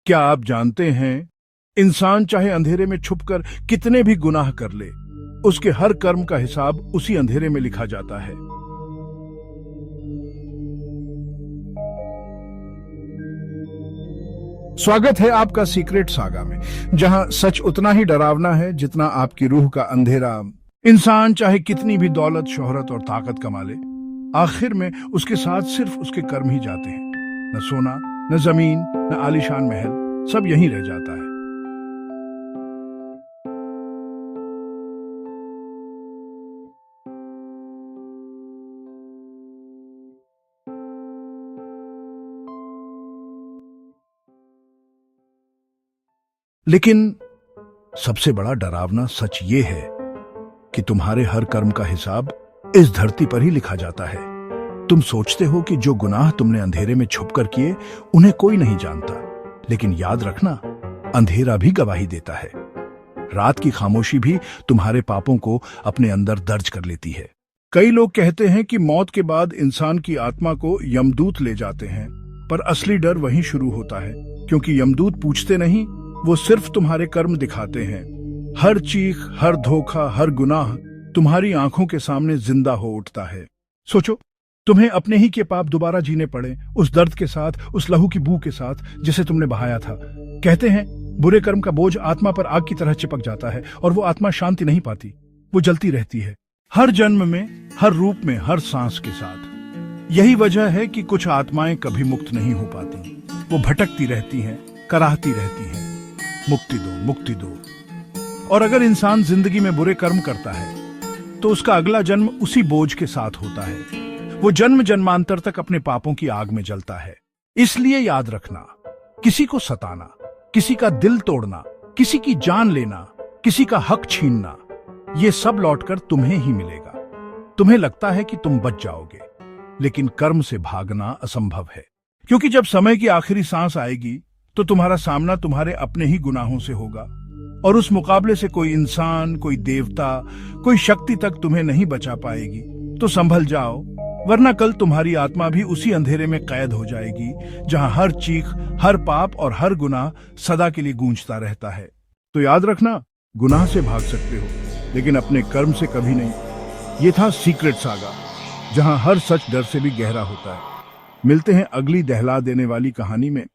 क्या आप जानते हैं, इंसान चाहे अंधेरे में छुपकर कितने भी गुनाह कर ले, उसके हर कर्म का हिसाब उसी अंधेरे में लिखा जाता है। स्वागत है आपका सीक्रेट सागा में, जहां सच उतना ही डरावना है जितना आपकी रूह का अंधेरा। इंसान चाहे कितनी भी दौलत, शोहरत और ताकत कमा ले, आखिर में उसके साथ सिर्फ उसके कर्म ही जाते हैं। न सोना, न जमीन, न आलीशान महल, सब यहीं रह जाता है। लेकिन सबसे बड़ा डरावना सच ये है कि तुम्हारे हर कर्म का हिसाब इस धरती पर ही लिखा जाता है। तुम सोचते हो कि जो गुनाह तुमने अंधेरे में छुपकर किए उन्हें कोई नहीं जानता, लेकिन याद रखना, अंधेरा भी गवाही देता है। रात की खामोशी भी तुम्हारे पापों को अपने अंदर दर्ज कर लेती है। कई लोग कहते हैं कि मौत के बाद इंसान की आत्मा को यमदूत ले जाते हैं, पर असली डर वहीं शुरू होता है, क्योंकि यमदूत पूछते नहीं, वो सिर्फ तुम्हारे कर्म दिखाते हैं। हर चीख, हर धोखा, हर गुनाह तुम्हारी आंखों के सामने जिंदा हो उठता है। सोचो, तुम्हें अपने ही के पाप दोबारा जीने पड़े, उस दर्द के साथ, उस लहू की बू के साथ जिसे तुमने बहाया था। कहते हैं बुरे कर्म का बोझ आत्मा पर आग की तरह चिपक जाता है और वो आत्मा शांति नहीं पाती, वो जलती रहती है, हर जन्म में, हर रूप में, हर सांस के साथ। यही वजह है कि कुछ आत्माएं कभी मुक्त नहीं हो पाती। वो भटकती रहती हैं, कराहती रहती हैं, मुक्ति दो, मुक्ति दो। और अगर इंसान जिंदगी में बुरे कर्म करता है तो उसका अगला जन्म उसी बोझ के साथ होता है। वो जन्म जन्मांतर तक अपने पापों की आग में जलता है। इसलिए याद रखना, किसी को सताना, किसी का दिल तोड़ना, किसी की जान लेना, किसी का हक छीनना, ये सब लौटकर तुम्हें ही मिलेगा। तुम्हें लगता है कि तुम बच जाओगे, लेकिन कर्म से भागना असंभव है, क्योंकि जब समय की आखिरी सांस आएगी तो तुम्हारा सामना तुम्हारे अपने ही गुनाहों से होगा। और उस मुकाबले से कोई इंसान, कोई देवता, कोई शक्ति तक तुम्हें नहीं बचा पाएगी। तो संभल जाओ, वरना कल तुम्हारी आत्मा भी उसी अंधेरे में कैद हो जाएगी, जहां हर चीख, हर पाप और हर गुनाह सदा के लिए गूंजता रहता है। तो याद रखना, गुनाह से भाग सकते हो, लेकिन अपने कर्म से कभी नहीं। ये था सीक्रेट सागा, जहां हर सच डर से भी गहरा होता है। मिलते हैं अगली दहला देने वाली कहानी में।